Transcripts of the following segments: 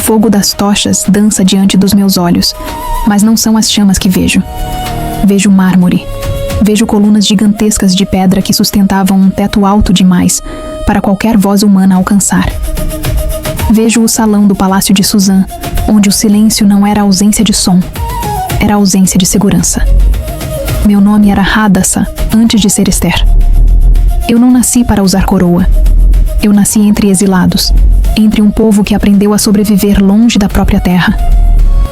fogo das tochas dança diante dos meus olhos, mas não são as chamas que vejo. Vejo mármore. Vejo colunas gigantescas de pedra que sustentavam um teto alto demais para qualquer voz humana alcançar. Vejo o salão do Palácio de Suzã, onde o silêncio não era ausência de som, era ausência de segurança. Meu nome era Hadassa antes de ser Esther. Eu não nasci para usar coroa. Eu nasci entre exilados, entre um povo que aprendeu a sobreviver longe da própria terra.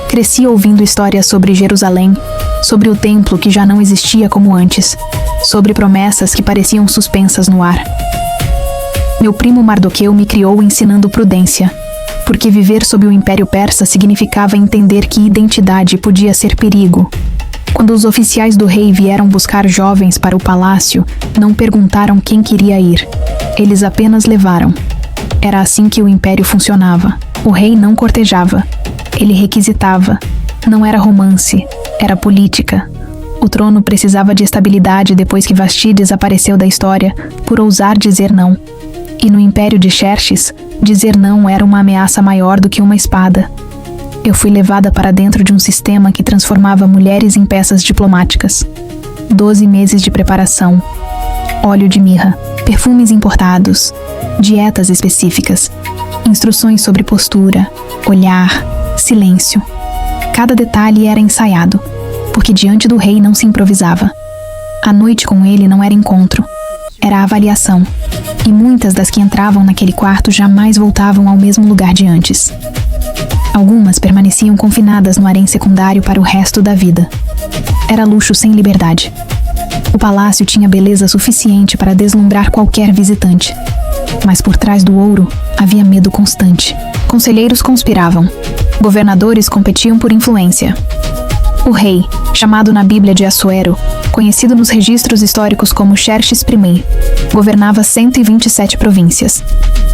Cresci ouvindo histórias sobre Jerusalém, sobre o templo que já não existia como antes, sobre promessas que pareciam suspensas no ar. Meu primo Mardoqueu me criou ensinando prudência, porque viver sob o Império Persa significava entender que identidade podia ser perigo. Quando os oficiais do rei vieram buscar jovens para o palácio, não perguntaram quem queria ir. Eles apenas levaram. Era assim que o império funcionava. O rei não cortejava. Ele requisitava. Não era romance, era política. O trono precisava de estabilidade depois que Vashti desapareceu da história por ousar dizer não. E no império de Xerxes, dizer não era uma ameaça maior do que uma espada. Eu fui levada para dentro de um sistema que transformava mulheres em peças diplomáticas. 12 meses de preparação, óleo de mirra, perfumes importados, dietas específicas, instruções sobre postura, olhar, silêncio. Cada detalhe era ensaiado, porque diante do rei não se improvisava. A noite com ele não era encontro, era avaliação. E muitas das que entravam naquele quarto jamais voltavam ao mesmo lugar de antes. Algumas permaneciam confinadas no harém secundário para o resto da vida. Era luxo sem liberdade. O palácio tinha beleza suficiente para deslumbrar qualquer visitante. Mas por trás do ouro havia medo constante. Conselheiros conspiravam. Governadores competiam por influência. O rei, chamado na Bíblia de Assuero, conhecido nos registros históricos como Xerxes I, governava 127 províncias.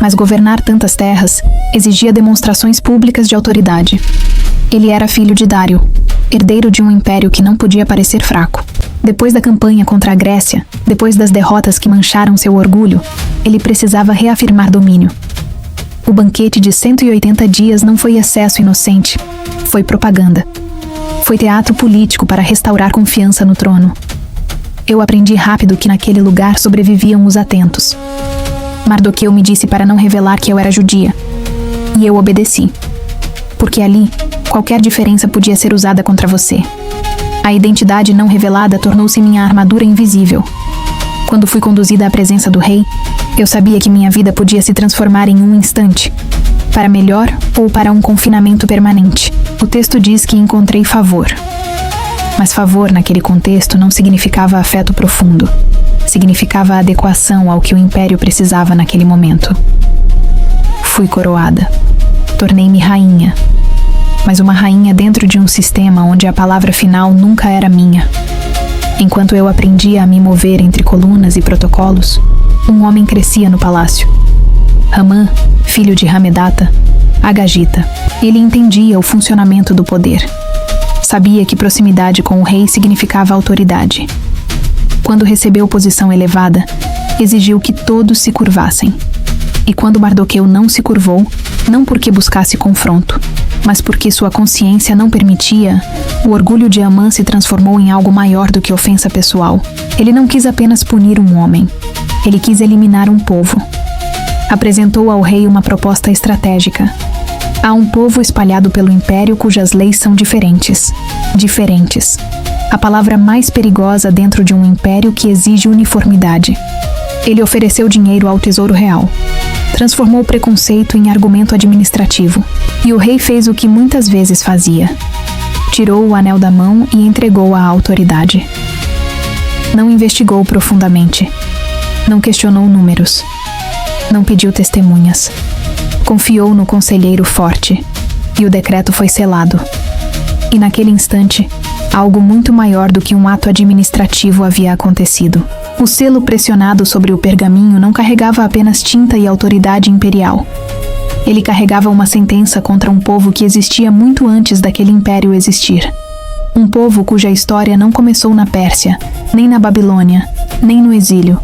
Mas governar tantas terras exigia demonstrações públicas de autoridade. Ele era filho de Dário, herdeiro de um império que não podia parecer fraco. Depois da campanha contra a Grécia, depois das derrotas que mancharam seu orgulho, ele precisava reafirmar domínio. O banquete de 180 dias não foi excesso inocente, foi propaganda. Foi teatro político para restaurar confiança no trono. Eu aprendi rápido que naquele lugar sobreviviam os atentos. Mardoqueu me disse para não revelar que eu era judia. E eu obedeci. Porque ali, qualquer diferença podia ser usada contra você. A identidade não revelada tornou-se minha armadura invisível. Quando fui conduzida à presença do rei, eu sabia que minha vida podia se transformar em um instante, para melhor ou para um confinamento permanente. O texto diz que encontrei favor. Mas favor naquele contexto não significava afeto profundo. Significava adequação ao que o império precisava naquele momento. Fui coroada. Tornei-me rainha. Mas uma rainha dentro de um sistema onde a palavra final nunca era minha. Enquanto eu aprendia a me mover entre colunas e protocolos, um homem crescia no palácio. Ramã, filho de Hamedata, Agagita. Ele entendia o funcionamento do poder. Sabia que proximidade com o rei significava autoridade. Quando recebeu posição elevada, exigiu que todos se curvassem. E quando Mardoqueu não se curvou, não porque buscasse confronto, mas porque sua consciência não permitia, o orgulho de Amã se transformou em algo maior do que ofensa pessoal. Ele não quis apenas punir um homem, ele quis eliminar um povo. Apresentou ao rei uma proposta estratégica. Há um povo espalhado pelo império cujas leis são diferentes. Diferentes. A palavra mais perigosa dentro de um império que exige uniformidade. Ele ofereceu dinheiro ao tesouro real. Transformou o preconceito em argumento administrativo. E o rei fez o que muitas vezes fazia. Tirou o anel da mão e entregou à autoridade. Não investigou profundamente. Não questionou números. Não pediu testemunhas. Confiou no conselheiro forte. E o decreto foi selado. E naquele instante, algo muito maior do que um ato administrativo havia acontecido. O selo pressionado sobre o pergaminho não carregava apenas tinta e autoridade imperial. Ele carregava uma sentença contra um povo que existia muito antes daquele império existir. Um povo cuja história não começou na Pérsia, nem na Babilônia, nem no exílio.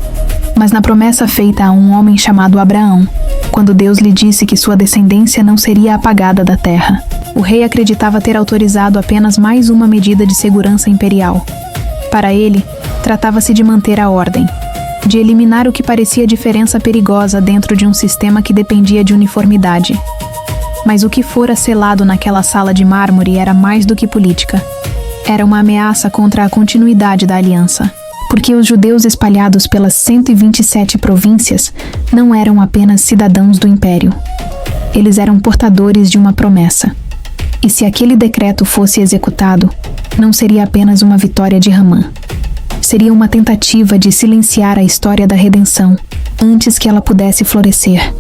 mas na promessa feita a um homem chamado Abraão, quando Deus lhe disse que sua descendência não seria apagada da terra. O rei acreditava ter autorizado apenas mais uma medida de segurança imperial. Para ele, tratava-se de manter a ordem, de eliminar o que parecia diferença perigosa dentro de um sistema que dependia de uniformidade. Mas o que fora selado naquela sala de mármore era mais do que política. Era uma ameaça contra a continuidade da aliança. Porque os judeus espalhados pelas 127 províncias não eram apenas cidadãos do império. Eles eram portadores de uma promessa. E se aquele decreto fosse executado, não seria apenas uma vitória de Ramã. Seria uma tentativa de silenciar a história da redenção antes que ela pudesse florescer.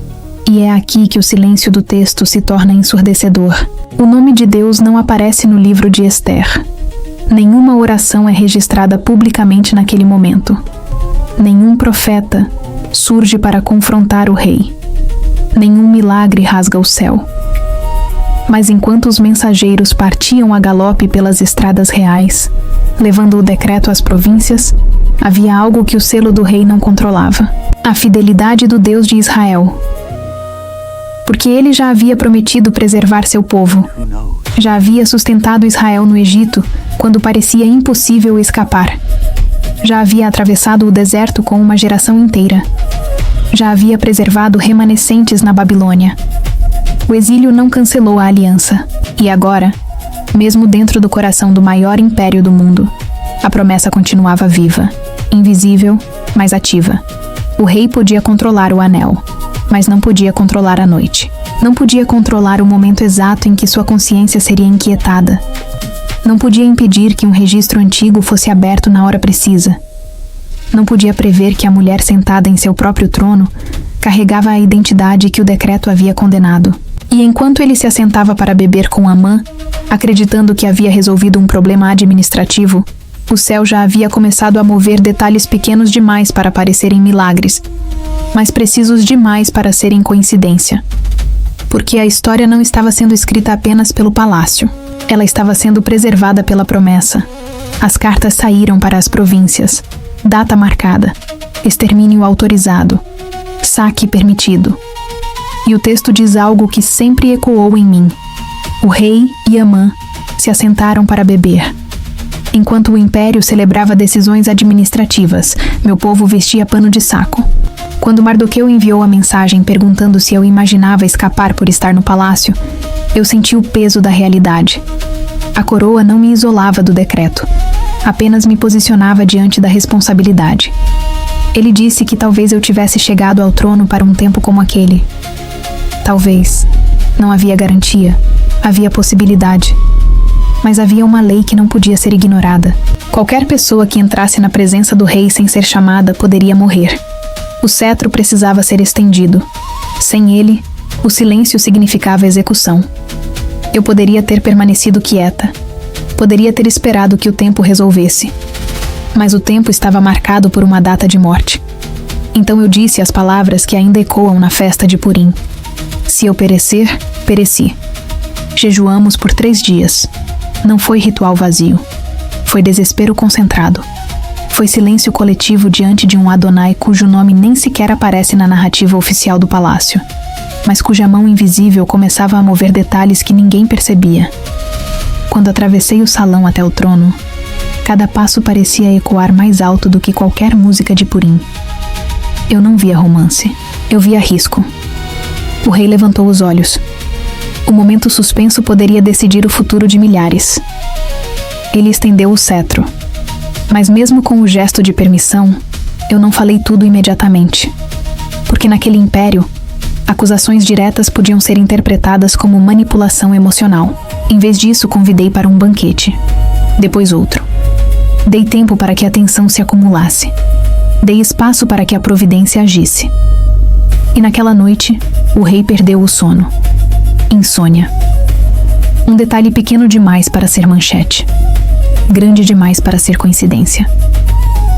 E é aqui que o silêncio do texto se torna ensurdecedor. O nome de Deus não aparece no livro de Ester. Nenhuma oração é registrada publicamente naquele momento. Nenhum profeta surge para confrontar o rei. Nenhum milagre rasga o céu. Mas enquanto os mensageiros partiam a galope pelas estradas reais, levando o decreto às províncias, havia algo que o selo do rei não controlava: a fidelidade do Deus de Israel. Porque ele já havia prometido preservar seu povo. Já havia sustentado Israel no Egito, quando parecia impossível escapar. Já havia atravessado o deserto com uma geração inteira. Já havia preservado remanescentes na Babilônia. O exílio não cancelou a aliança. E agora, mesmo dentro do coração do maior império do mundo, a promessa continuava viva, invisível, mas ativa. O rei podia controlar o anel, mas não podia controlar a noite. Não podia controlar o momento exato em que sua consciência seria inquietada. Não podia impedir que um registro antigo fosse aberto na hora precisa. Não podia prever que a mulher sentada em seu próprio trono carregava a identidade que o decreto havia condenado. E enquanto ele se assentava para beber com Amã, acreditando que havia resolvido um problema administrativo, o céu já havia começado a mover detalhes pequenos demais para parecerem milagres, mas precisos demais para serem coincidência. Porque a história não estava sendo escrita apenas pelo palácio. Ela estava sendo preservada pela promessa. As cartas saíram para as províncias. Data marcada. Extermínio autorizado. Saque permitido. E o texto diz algo que sempre ecoou em mim. O rei e Amã se assentaram para beber. Enquanto o império celebrava decisões administrativas, meu povo vestia pano de saco. Quando Mardoqueu enviou a mensagem perguntando se eu imaginava escapar por estar no palácio, eu senti o peso da realidade. A coroa não me isolava do decreto, apenas me posicionava diante da responsabilidade. Ele disse que talvez eu tivesse chegado ao trono para um tempo como aquele. Talvez. Não havia garantia, havia possibilidade. Mas havia uma lei que não podia ser ignorada. Qualquer pessoa que entrasse na presença do rei sem ser chamada poderia morrer. O cetro precisava ser estendido. Sem ele, o silêncio significava execução. Eu poderia ter permanecido quieta. Poderia ter esperado que o tempo resolvesse. Mas o tempo estava marcado por uma data de morte. Então eu disse as palavras que ainda ecoam na festa de Purim. Se eu perecer, pereci. Jejuamos por 3 dias. Não foi ritual vazio. Foi desespero concentrado. Foi silêncio coletivo diante de um Adonai cujo nome nem sequer aparece na narrativa oficial do palácio, mas cuja mão invisível começava a mover detalhes que ninguém percebia. Quando atravessei o salão até o trono, cada passo parecia ecoar mais alto do que qualquer música de Purim. Eu não via romance, eu via risco. O rei levantou os olhos. O momento suspenso poderia decidir o futuro de milhares. Ele estendeu o cetro. Mas mesmo com o gesto de permissão, eu não falei tudo imediatamente. Porque naquele império, acusações diretas podiam ser interpretadas como manipulação emocional. Em vez disso, convidei para um banquete. Depois outro. Dei tempo para que a tensão se acumulasse. Dei espaço para que a providência agisse. E naquela noite, o rei perdeu o sono. Insônia. Um detalhe pequeno demais para ser manchete. Grande demais para ser coincidência.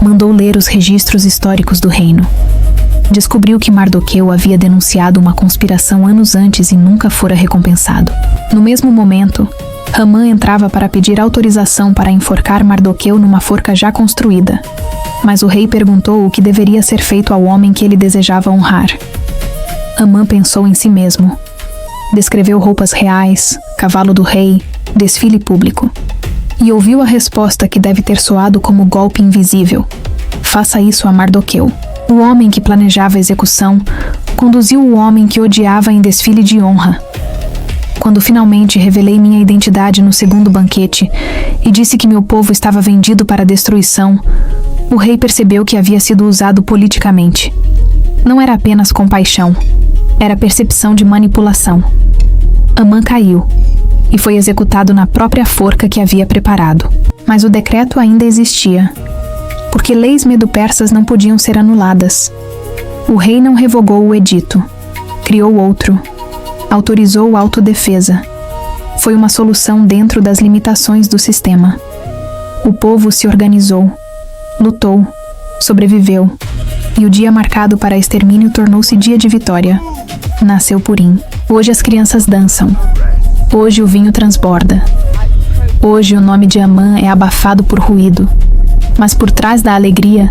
Mandou ler os registros históricos do reino. Descobriu que Mardoqueu havia denunciado uma conspiração anos antes e nunca fora recompensado. No mesmo momento, Ramã entrava para pedir autorização para enforcar Mardoqueu numa forca já construída. Mas o rei perguntou o que deveria ser feito ao homem que ele desejava honrar. Amã pensou em si mesmo. Descreveu roupas reais, cavalo do rei, desfile público. E ouviu a resposta que deve ter soado como golpe invisível. Faça isso a Mardoqueu. O homem que planejava a execução conduziu o homem que odiava em desfile de honra. Quando finalmente revelei minha identidade no segundo banquete e disse que meu povo estava vendido para a destruição, o rei percebeu que havia sido usado politicamente. Não era apenas compaixão, era percepção de manipulação. Amã caiu e foi executado na própria forca que havia preparado. Mas o decreto ainda existia, porque leis medo-persas não podiam ser anuladas. O rei não revogou o edito, criou outro, autorizou autodefesa. Foi uma solução dentro das limitações do sistema. O povo se organizou, lutou, sobreviveu, e o dia marcado para extermínio tornou-se dia de vitória. Nasceu Purim. Hoje as crianças dançam. Hoje o vinho transborda. Hoje o nome de Amã é abafado por ruído. Mas por trás da alegria,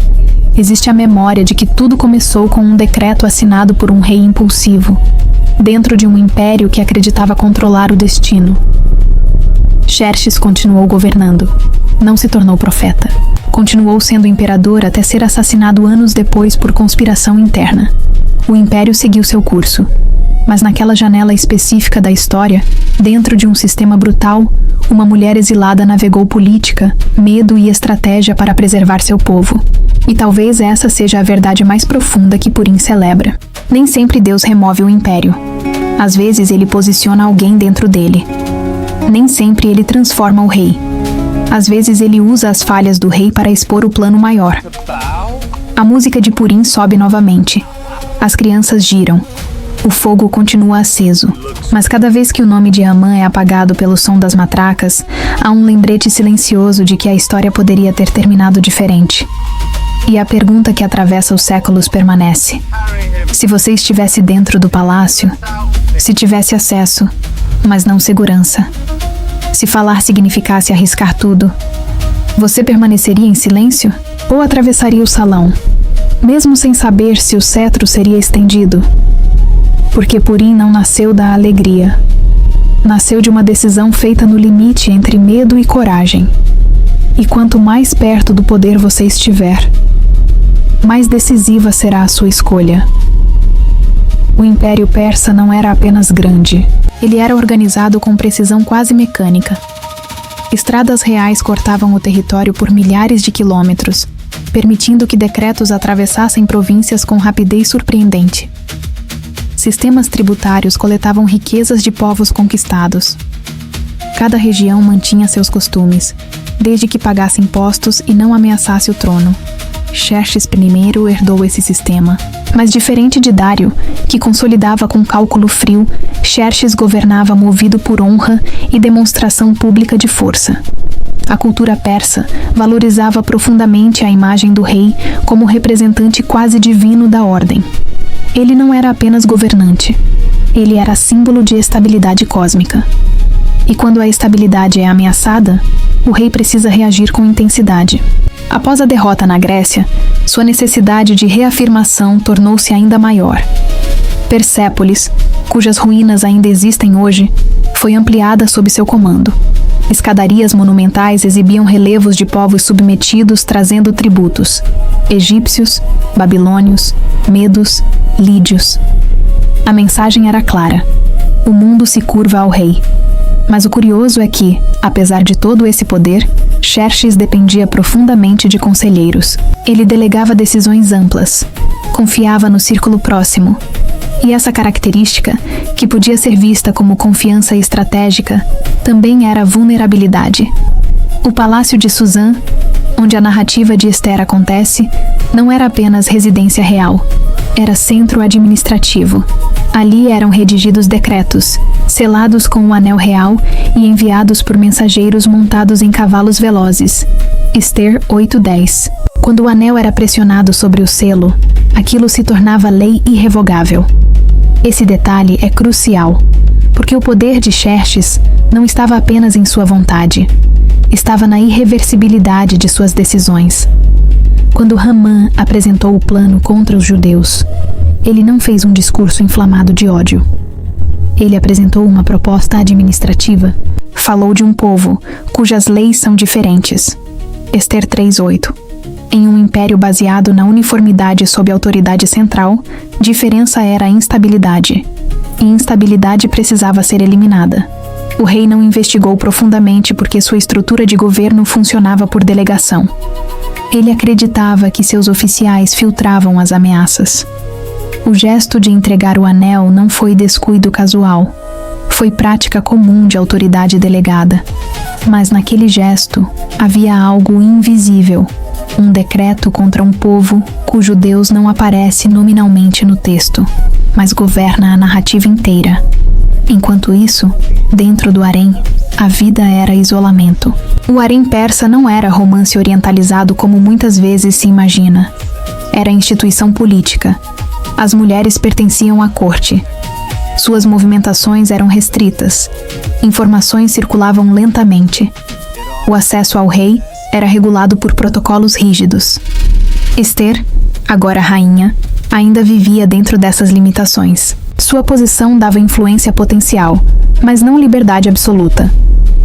existe a memória de que tudo começou com um decreto assinado por um rei impulsivo, dentro de um império que acreditava controlar o destino. Xerxes continuou governando. Não se tornou profeta. Continuou sendo imperador até ser assassinado anos depois por conspiração interna. O império seguiu seu curso. Mas naquela janela específica da história, dentro de um sistema brutal, uma mulher exilada navegou política, medo e estratégia para preservar seu povo. E talvez essa seja a verdade mais profunda que Purim celebra. Nem sempre Deus remove o império. Às vezes ele posiciona alguém dentro dele. Nem sempre ele transforma o rei. Às vezes ele usa as falhas do rei para expor o plano maior. A música de Purim sobe novamente. As crianças giram. O fogo continua aceso, mas cada vez que o nome de Amã é apagado pelo som das matracas, há um lembrete silencioso de que a história poderia ter terminado diferente. E a pergunta que atravessa os séculos permanece. Se você estivesse dentro do palácio, se tivesse acesso, mas não segurança, se falar significasse arriscar tudo, você permaneceria em silêncio ou atravessaria o salão, mesmo sem saber se o cetro seria estendido? Porque Purim não nasceu da alegria. Nasceu de uma decisão feita no limite entre medo e coragem. E quanto mais perto do poder você estiver, mais decisiva será a sua escolha. O Império Persa não era apenas grande. Ele era organizado com precisão quase mecânica. Estradas reais cortavam o território por milhares de quilômetros, permitindo que decretos atravessassem províncias com rapidez surpreendente. Sistemas tributários coletavam riquezas de povos conquistados. Cada região mantinha seus costumes, desde que pagasse impostos e não ameaçasse o trono. Xerxes I herdou esse sistema. Mas diferente de Dário, que consolidava com cálculo frio, Xerxes governava movido por honra e demonstração pública de força. A cultura persa valorizava profundamente a imagem do rei como representante quase divino da ordem. Ele não era apenas governante, ele era símbolo de estabilidade cósmica. E quando a estabilidade é ameaçada, o rei precisa reagir com intensidade. Após a derrota na Grécia, sua necessidade de reafirmação tornou-se ainda maior. Persépolis, cujas ruínas ainda existem hoje, foi ampliada sob seu comando. Escadarias monumentais exibiam relevos de povos submetidos trazendo tributos: egípcios, babilônios, medos, lídios. A mensagem era clara: o mundo se curva ao rei. Mas o curioso é que, apesar de todo esse poder, Xerxes dependia profundamente de conselheiros. Ele delegava decisões amplas, confiava no círculo próximo. E essa característica, que podia ser vista como confiança estratégica, também era vulnerabilidade. O Palácio de Suzã, onde a narrativa de Ester acontece, não era apenas residência real, era centro administrativo. Ali eram redigidos decretos, selados com o anel real e enviados por mensageiros montados em cavalos velozes. Ester 8:10. Quando o anel era pressionado sobre o selo, aquilo se tornava lei irrevogável. Esse detalhe é crucial, porque o poder de Xerxes não estava apenas em sua vontade, estava na irreversibilidade de suas decisões. Quando Hamã apresentou o plano contra os judeus, ele não fez um discurso inflamado de ódio. Ele apresentou uma proposta administrativa. Falou de um povo cujas leis são diferentes. Ester 3:8. Em um império baseado na uniformidade sob autoridade central, diferença era a instabilidade. E instabilidade precisava ser eliminada. O rei não investigou profundamente porque sua estrutura de governo funcionava por delegação. Ele acreditava que seus oficiais filtravam as ameaças. O gesto de entregar o anel não foi descuido casual. Foi prática comum de autoridade delegada. Mas naquele gesto havia algo invisível. Um decreto contra um povo cujo Deus não aparece nominalmente no texto, mas governa a narrativa inteira. Enquanto isso, dentro do harém, a vida era isolamento. O harém persa não era romance orientalizado como muitas vezes se imagina. Era instituição política. As mulheres pertenciam à corte. Suas movimentações eram restritas. Informações circulavam lentamente. O acesso ao rei era regulado por protocolos rígidos. Ester, agora rainha, ainda vivia dentro dessas limitações. Sua posição dava influência potencial, mas não liberdade absoluta.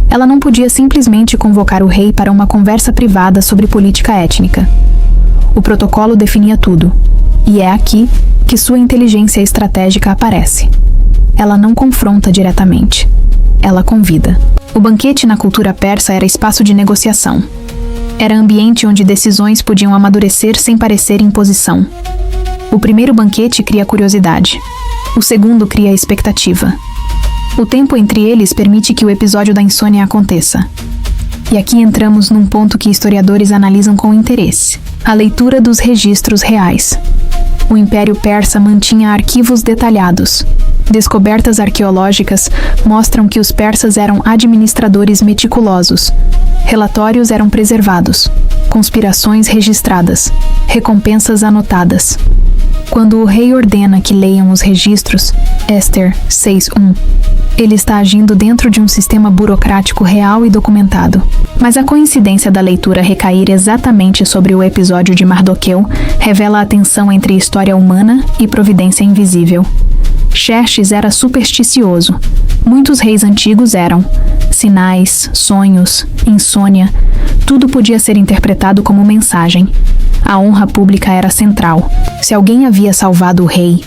Ela não podia simplesmente convocar o rei para uma conversa privada sobre política étnica. O protocolo definia tudo, e é aqui que sua inteligência estratégica aparece. Ela não confronta diretamente. Ela convida. O banquete na cultura persa era espaço de negociação. Era ambiente onde decisões podiam amadurecer sem parecer imposição. O primeiro banquete cria curiosidade. O segundo cria expectativa. O tempo entre eles permite que o episódio da insônia aconteça. E aqui entramos num ponto que historiadores analisam com interesse: a leitura dos registros reais. O Império Persa mantinha arquivos detalhados. Descobertas arqueológicas mostram que os persas eram administradores meticulosos. Relatórios eram preservados, conspirações registradas, recompensas anotadas. Quando o rei ordena que leiam os registros, Ester 6:1, ele está agindo dentro de um sistema burocrático real e documentado. Mas a coincidência da leitura recair exatamente sobre o episódio de Mardoqueu revela a tensão entre história humana e providência invisível. Xerxes era supersticioso. Muitos reis antigos eram. Sinais, sonhos, insônia, tudo podia ser interpretado como mensagem. A honra pública era central. Se alguém havia salvado o rei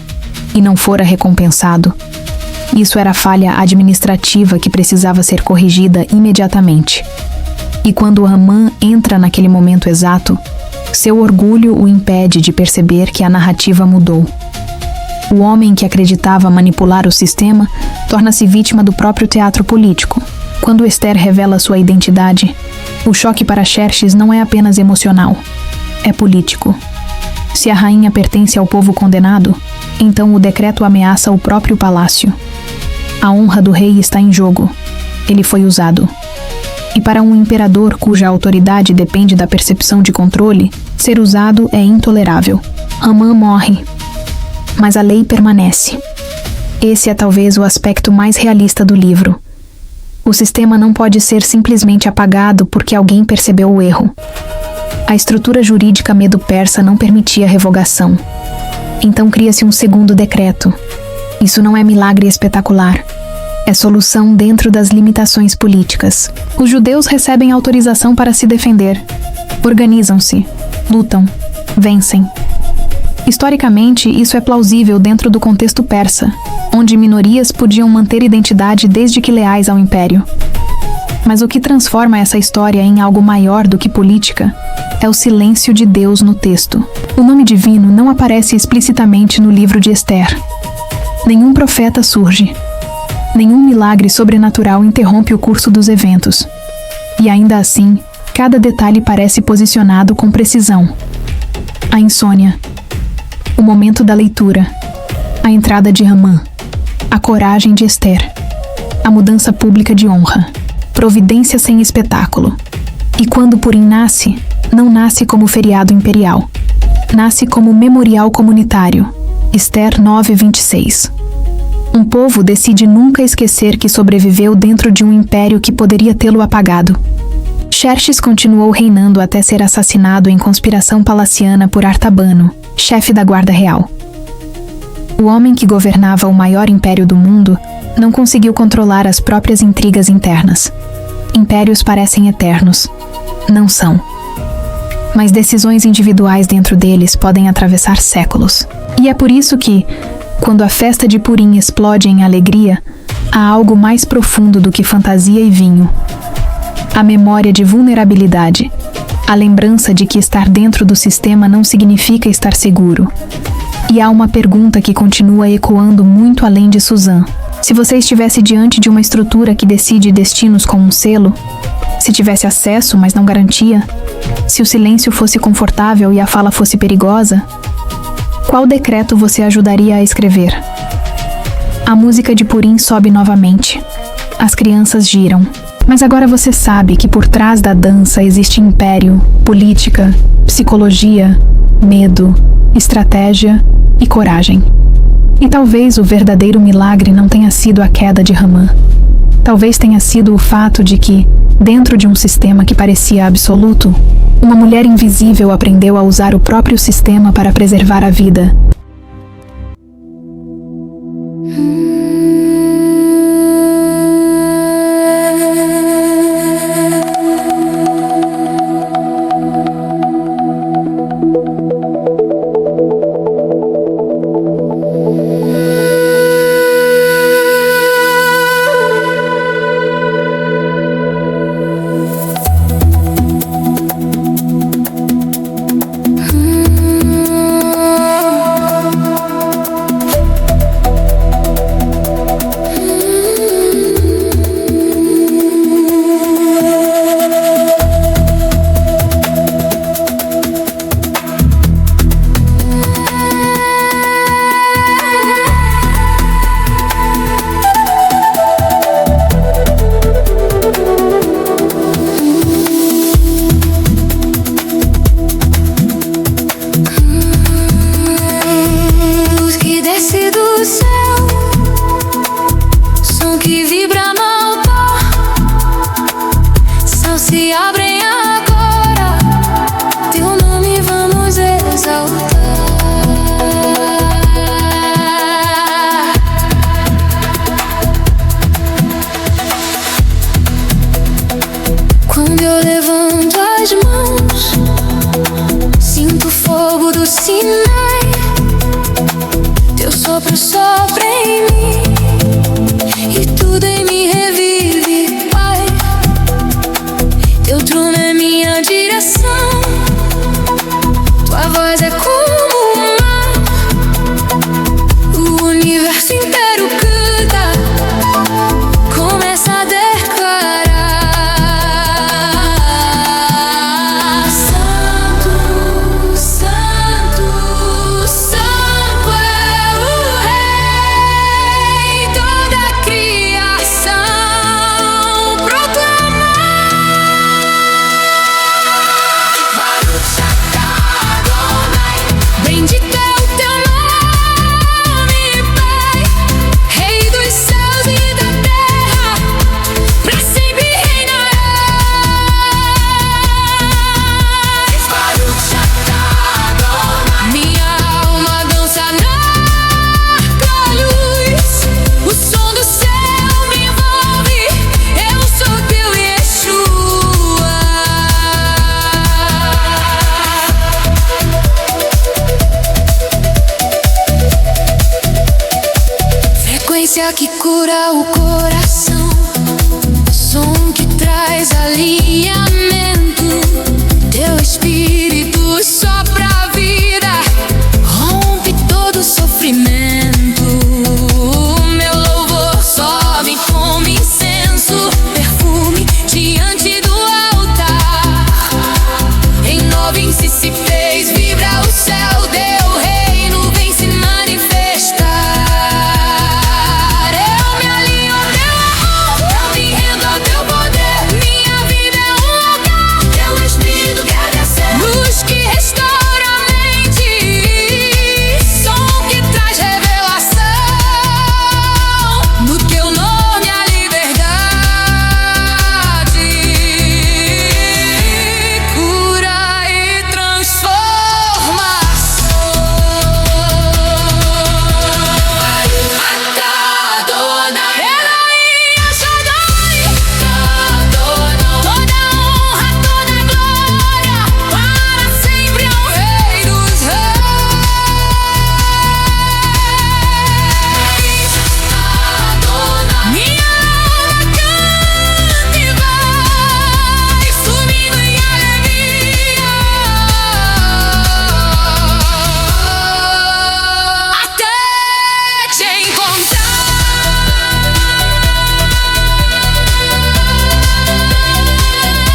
e não fora recompensado, isso era falha administrativa que precisava ser corrigida imediatamente. E quando Hamã entra naquele momento exato, seu orgulho o impede de perceber que a narrativa mudou. O homem que acreditava manipular o sistema torna-se vítima do próprio teatro político. Quando Ester revela sua identidade, o choque para Xerxes não é apenas emocional, é político. Se a rainha pertence ao povo condenado, então o decreto ameaça o próprio palácio. A honra do rei está em jogo. Ele foi usado. E para um imperador cuja autoridade depende da percepção de controle, ser usado é intolerável. Hamã morre, mas a lei permanece. Esse é talvez o aspecto mais realista do livro. O sistema não pode ser simplesmente apagado porque alguém percebeu o erro. A estrutura jurídica medo-persa não permitia revogação. Então cria-se um segundo decreto. Isso não é milagre espetacular. É solução dentro das limitações políticas. Os judeus recebem autorização para se defender. Organizam-se, lutam, vencem. Historicamente, isso é plausível dentro do contexto persa, onde minorias podiam manter identidade desde que leais ao império. Mas o que transforma essa história em algo maior do que política é o silêncio de Deus no texto. O nome divino não aparece explicitamente no livro de Ester. Nenhum profeta surge. Nenhum milagre sobrenatural interrompe o curso dos eventos. E ainda assim, cada detalhe parece posicionado com precisão. A insônia. O momento da leitura. A entrada de Hamã. A coragem de Ester. A mudança pública de honra. Providência sem espetáculo. E quando Purim nasce, não nasce como feriado imperial. Nasce como memorial comunitário. Ester 9:26. Um povo decide nunca esquecer que sobreviveu dentro de um império que poderia tê-lo apagado. Xerxes continuou reinando até ser assassinado em conspiração palaciana por Artabano, chefe da guarda real. O homem que governava o maior império do mundo não conseguiu controlar as próprias intrigas internas. Impérios parecem eternos. Não são. Mas decisões individuais dentro deles podem atravessar séculos. E é por isso que, quando a festa de Purim explode em alegria, há algo mais profundo do que fantasia e vinho. A memória de vulnerabilidade. A lembrança de que estar dentro do sistema não significa estar seguro. E há uma pergunta que continua ecoando muito além de Suzanne. Se você estivesse diante de uma estrutura que decide destinos com um selo, se tivesse acesso, mas não garantia, se o silêncio fosse confortável e a fala fosse perigosa, qual decreto você ajudaria a escrever? A música de Purim sobe novamente. As crianças giram. Mas agora você sabe que por trás da dança existe império, política, psicologia, medo, estratégia e coragem. E talvez o verdadeiro milagre não tenha sido a queda de Ramã. Talvez tenha sido o fato de que, dentro de um sistema que parecia absoluto, uma mulher invisível aprendeu a usar o próprio sistema para preservar a vida. Quando eu levanto as mãos, sinto o fogo do Sinai. Teu sopro sopra em mim e tudo em mim revive, Pai. Teu trono é minha direção, tua voz é como o mar. O universo inteiro canta, começa a declarar: Santo, Santo, Santo é o Rei. Toda a criação proclama. Baruch atah Adonai, bendito é o teu nome, Pai, Rei dos céus e da terra, pra sempre reinarás. Baruch atah Adonai, minha alma dança na tua luz. O som do céu me envolve, eu sou teu Yeshua. Frequência que cura o coração, som que traz alinhamento.